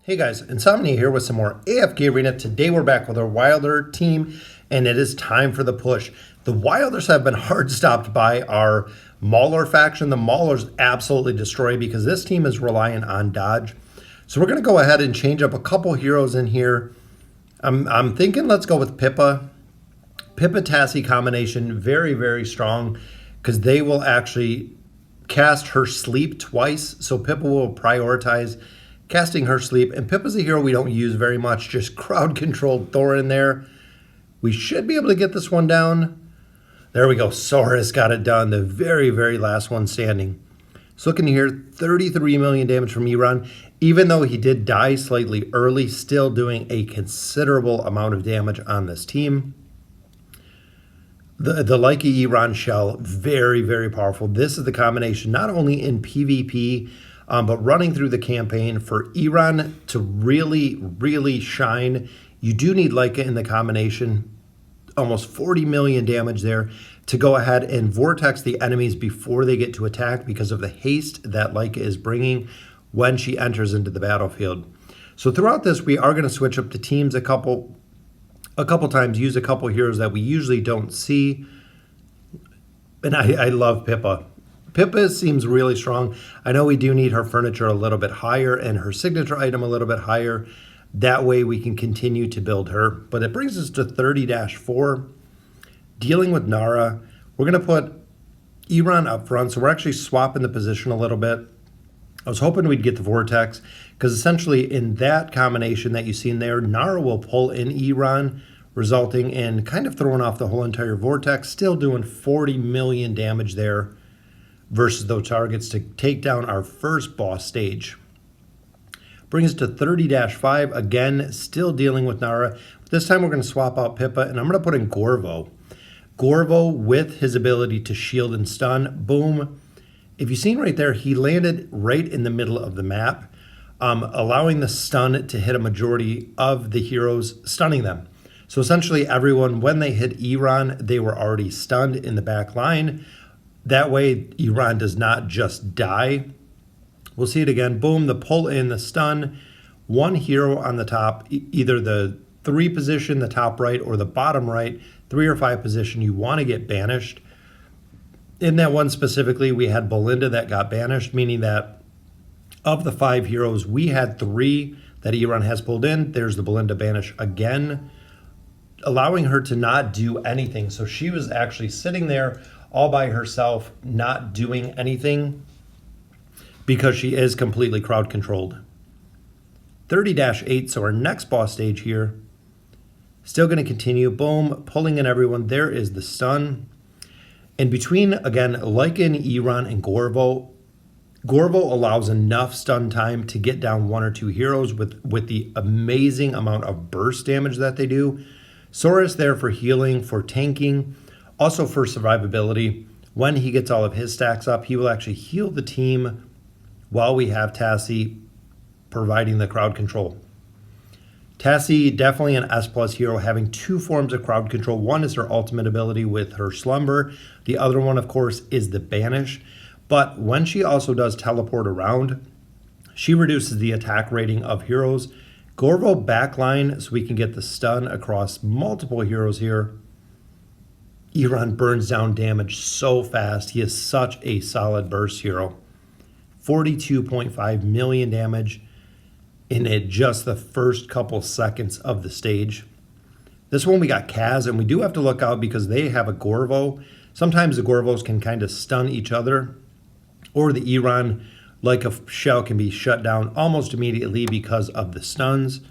Hey guys, Insomnia here with some more AFK Arena. Today we're back with our Wilder team, and it is time for the push. The Wilders have been hard stopped by our Mauler faction. The Maulers absolutely destroy because this team is reliant on dodge. So we're going to go ahead and change up a couple heroes in here. I'm thinking let's go with Pippa. Pippa-Tassie combination, very, very strong because they will actually cast her sleep twice. So Pippa will prioritize casting her sleep, and Pippa's a hero we don't use very much. Just crowd controlled Thor in there. We should be able to get this one down. There we go. Saurus got it done. The very, very last one standing. So looking here, 33 million damage from Iran. Even though he did die slightly early, still doing a considerable amount of damage on this team. The Lyca Iran shell, very, very powerful. This is the combination not only in PvP, but running through the campaign. For Iran to really, really shine, you do need Lyca in the combination. Almost 40 million damage there to go ahead and vortex the enemies before they get to attack because of the haste that Lyca is bringing when she enters into the battlefield. So throughout this, we are going to switch up the teams a couple times, use a couple heroes that we usually don't see. And I love Pippa. Pippa seems really strong. I know we do need her furniture a little bit higher and her signature item a little bit higher. That way we can continue to build her. But it brings us to 30-4. Dealing with Nara, we're going to put Iran up front. So we're actually swapping the position a little bit. I was hoping we'd get the Vortex because essentially in that combination that you see in there, Nara will pull in Iran, resulting in kind of throwing off the whole entire Vortex, still doing 40 million damage there versus those targets to take down our first boss stage. Brings us to 30-5. Again, still dealing with Nara. This time we're going to swap out Pippa, and I'm going to put in Gorvo. Gorvo with his ability to shield and stun. Boom. If you've seen right there, he landed right in the middle of the map, allowing the stun to hit a majority of the heroes, stunning them. So essentially everyone, when they hit Iran, they were already stunned in the back line. That way, Iran does not just die. We'll see it again. Boom, the pull in, the stun. One hero on the top, either the 3 position, the top right, or the bottom right, 3 or 5 position, you want to get banished. In that one specifically, we had Belinda that got banished, meaning that of the 5 heroes, we had 3 that Iran has pulled in. There's the Belinda banish again, allowing her to not do anything. So she was actually sitting there all by herself, not doing anything because she is completely crowd controlled. 30-8, so our next boss stage here. Still going to continue. Boom, pulling in everyone. There is the stun. In between, again, like in Iran and Gorvo, Gorvo allows enough stun time to get down 1 or 2 heroes with the amazing amount of burst damage that they do. Saurus there for healing, for tanking, also for survivability. When he gets all of his stacks up, he will actually heal the team while we have Tassie providing the crowd control. Tassie, definitely an S+ hero, having 2 forms of crowd control. One is her ultimate ability with her Slumber. The other one, of course, is the Banish. But when she also does teleport around, she reduces the attack rating of heroes. Gorvo backline, so we can get the stun across multiple heroes here. Iran burns down damage so fast. He is such a solid burst hero. 42.5 million damage in just the first couple seconds of the stage. This one we got Kaz, and we do have to look out because they have a Gorvo. Sometimes the Gorvos can kind of stun each other, or the Iran, like a shell, can be shut down almost immediately because of the stuns.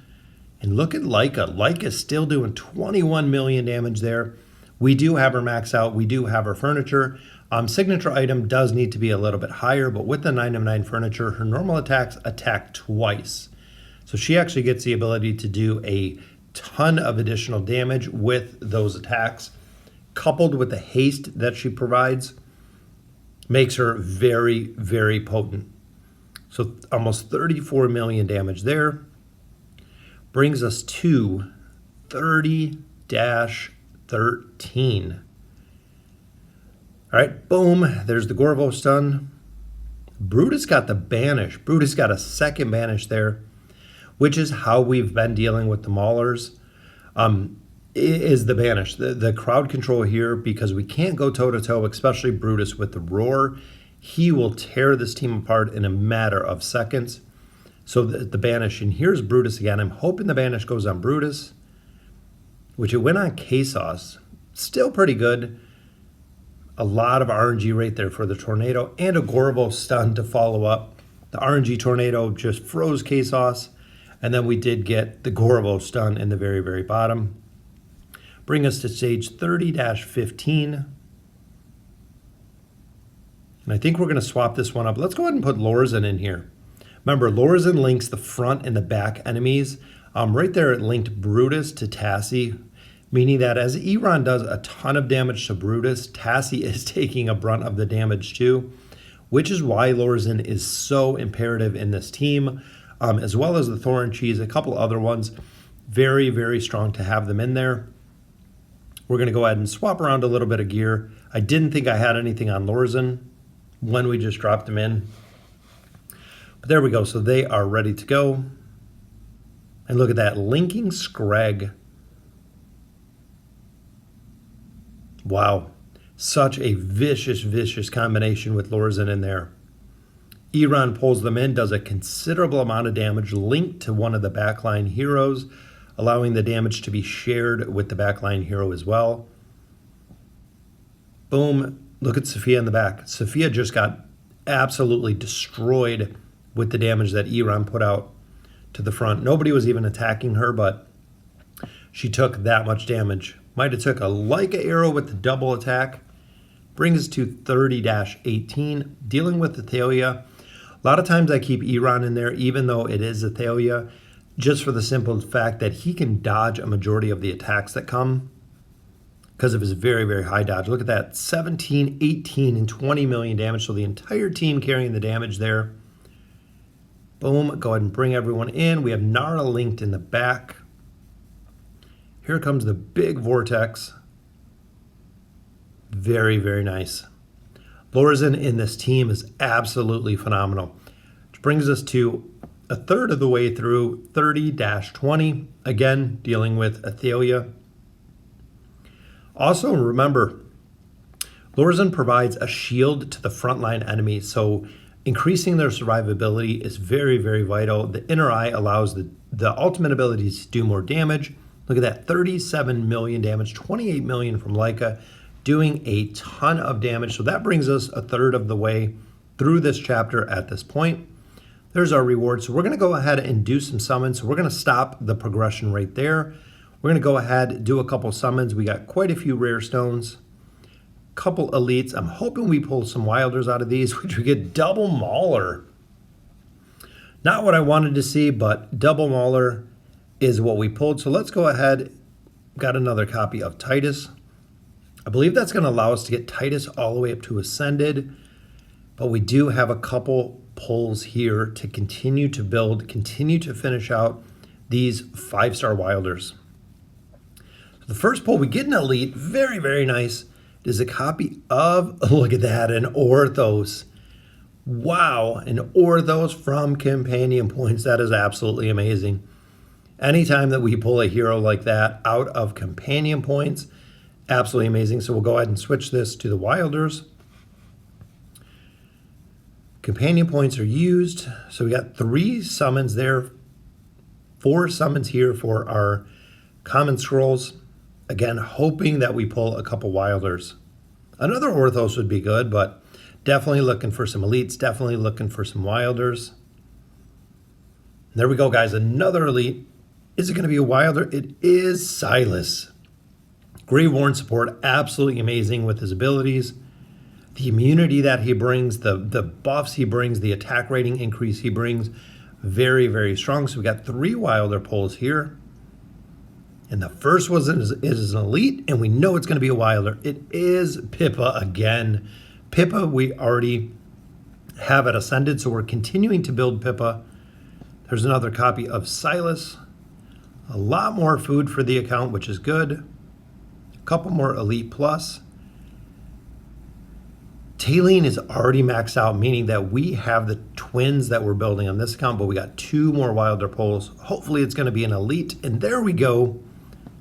And look at Lyca. Lyca's still doing 21 million damage there. We do have her max out. We do have her furniture. Signature item does need to be a little bit higher, but with the 9 of 9 furniture, her normal attacks attack twice. So she actually gets the ability to do a ton of additional damage with those attacks, coupled with the haste that she provides, makes her very, very potent. So almost 34 million damage there. Brings us to 30-13. All right, boom, there's the Gorvo stun. Brutus got the banish. Brutus got a second banish there. which is how we've been dealing with the Maulers, is the Banish. The crowd control here, because we can't go toe-to-toe, especially Brutus with the Roar. He will tear this team apart in a matter of seconds. So the Banish, and here's Brutus again. I'm hoping the Banish goes on Brutus, which it went on Kasos. Still pretty good. A lot of RNG right there for the Tornado, and a Gorbo stun to follow up. The RNG Tornado just froze Kasos, and then we did get the Gorbo stun in the very, very bottom. Bring us to stage 30-15. And I think we're going to swap this one up. Let's go ahead and put Lorzen in here. Remember, Lorzen links the front and the back enemies. Right there, it linked Brutus to Tassie, meaning that as Iran does a ton of damage to Brutus, Tassie is taking a brunt of the damage too, which is why Lorzen is so imperative in this team, as well as the Thorin Cheese, a couple other ones. Very, very strong to have them in there. We're going to go ahead and swap around a little bit of gear. I didn't think I had anything on Lorzen when we just dropped them in. But there we go. So they are ready to go. And look at that, linking Scrag. Wow. Such a vicious, vicious combination with Lorzen in there. Iran pulls them in, does a considerable amount of damage linked to one of the backline heroes, allowing the damage to be shared with the backline hero as well. Boom. Look at Sophia in the back. Sophia just got absolutely destroyed with the damage that Iran put out to the front. Nobody was even attacking her, but she took that much damage. Might have took a Leica arrow with the double attack. Brings us to 30-18, dealing with Athalia. A lot of times I keep Iran in there, even though it is Athalia, just for the simple fact that he can dodge a majority of the attacks that come because of his very, very high dodge. Look at that, 17, 18, and 20 million damage. So the entire team carrying the damage there. Boom, go ahead and bring everyone in. We have Nara linked in the back. Here comes the big Vortex. Very, very nice. Lorzen in this team is absolutely phenomenal. Which brings us to a third of the way through 30-20. Again, dealing with Athalia. Also, remember, Lorzen provides a shield to the frontline enemy, so increasing their survivability is very, very vital. The inner eye allows the ultimate abilities to do more damage. Look at that, 37 million damage, 28 million from Leica, doing a ton of damage. So that brings us a third of the way through this chapter at this point. There's our reward. So we're going to go ahead and do some summons. So we're going to stop the progression right there. We're going to go ahead, do a couple summons. We got quite a few rare stones, couple elites. I'm hoping we pull some wilders out of these, which we get double Mauler. Not what I wanted to see, but double Mauler is what we pulled. So let's go ahead. Got another copy of Titus. I believe that's going to allow us to get Titus all the way up to Ascended, but we do have a couple pulls here to continue to build, continue to finish out these 5-star wilders. The first pull, we get an elite, very, very nice. It is a copy of, look at that, an Orthos. Wow, an Orthos from Companion Points. That is absolutely amazing. Anytime that we pull a hero like that out of Companion Points, absolutely amazing. So we'll go ahead and switch this to the Wilders. Companion Points are used. So we got 3 summons there, 4 summons here for our common scrolls. Again, hoping that we pull a couple Wilders. Another Orthos would be good, but definitely looking for some elites, definitely looking for some Wilders. There we go, guys. Another elite. Is it going to be a Wilder? It is Silas. Grave Warren support, absolutely amazing with his abilities. The immunity that he brings, the buffs he brings, the attack rating increase he brings, very, very strong. So we got 3 Wilder pulls here. And the first one is an elite, and we know it's going to be a Wilder. It is Pippa again. Pippa we already have it Ascended, so we're continuing to build Pippa. There's another copy of Silas. A lot more food for the account, which is good. A couple more Elite Plus. Tailene is already maxed out, meaning that we have the twins that we're building on this account, but we got 2 more Wilder pulls. Hopefully it's going to be an elite, and there we go.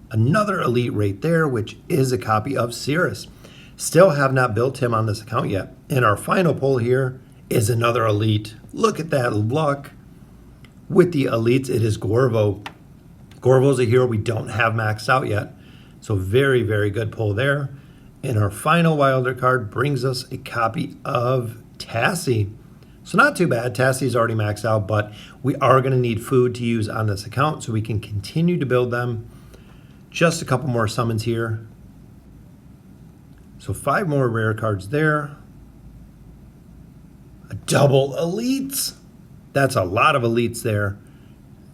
Another elite right there, which is a copy of Cirrus. Still have not built him on this account yet. And our final pull here is another elite. Look at that luck. With the elites, it is Gorvo. Gorvo's a hero we don't have maxed out yet. So very, very good pull there. And our final Wilder card brings us a copy of Tassie. So not too bad. Tassie's already maxed out, but we are going to need food to use on this account so we can continue to build them. Just a couple more summons here. So 5 more rare cards there. A double elites. That's a lot of elites there.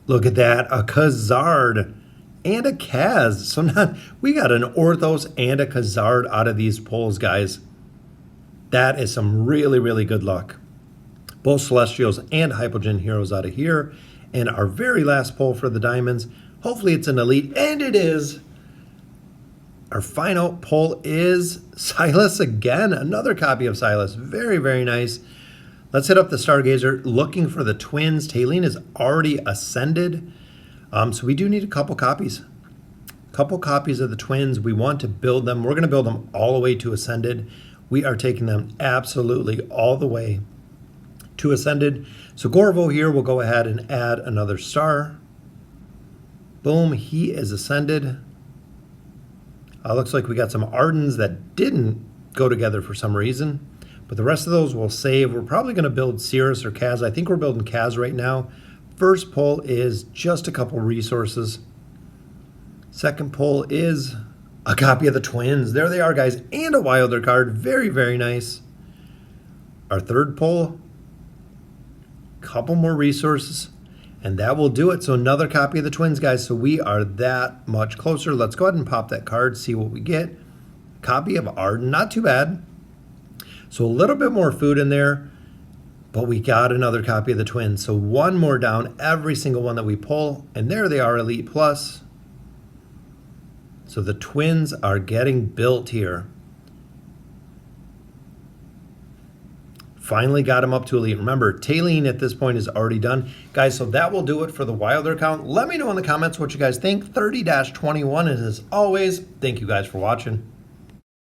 Look at that. A Khazard and a Kaz. So we got an Orthos and a Khazard out of these pulls, guys. That is some really, really good luck. Both Celestials and Hypogean heroes out of here. And our very last pull for the diamonds. Hopefully it's an elite, and it is. Our final pull is Silas again. Another copy of Silas. Very, very nice. Let's hit up the Stargazer, looking for the twins. Tailene is already ascended. So we do need a couple copies. Couple copies of the twins. We want to build them. We're going to build them all the way to ascended. We are taking them absolutely all the way to ascended. So Gorvo here will go ahead and add another star. Boom, he is ascended. Looks like we got some Ardens that didn't go together for some reason. But the rest of those we'll save. We're probably going to build Cirrus or Kaz. I think we're building Kaz right now. First pull is just a couple resources. Second pull is a copy of the twins. There they are, guys. And a Wilder card. Very, very nice. Our third pull. Couple more resources. And that will do it. So another copy of the twins, guys. So we are that much closer. Let's go ahead and pop that card, see what we get. Copy of Arden. Not too bad. So a little bit more food in there, but we got another copy of the twins. So one more down, every single one that we pull, and there they are, Elite Plus. So the twins are getting built here. Finally got him up to Elite. Remember, Tailene at this point is already done. Guys, so that will do it for the Wilder count. Let me know in the comments what you guys think. 30-21, and as always, thank you guys for watching.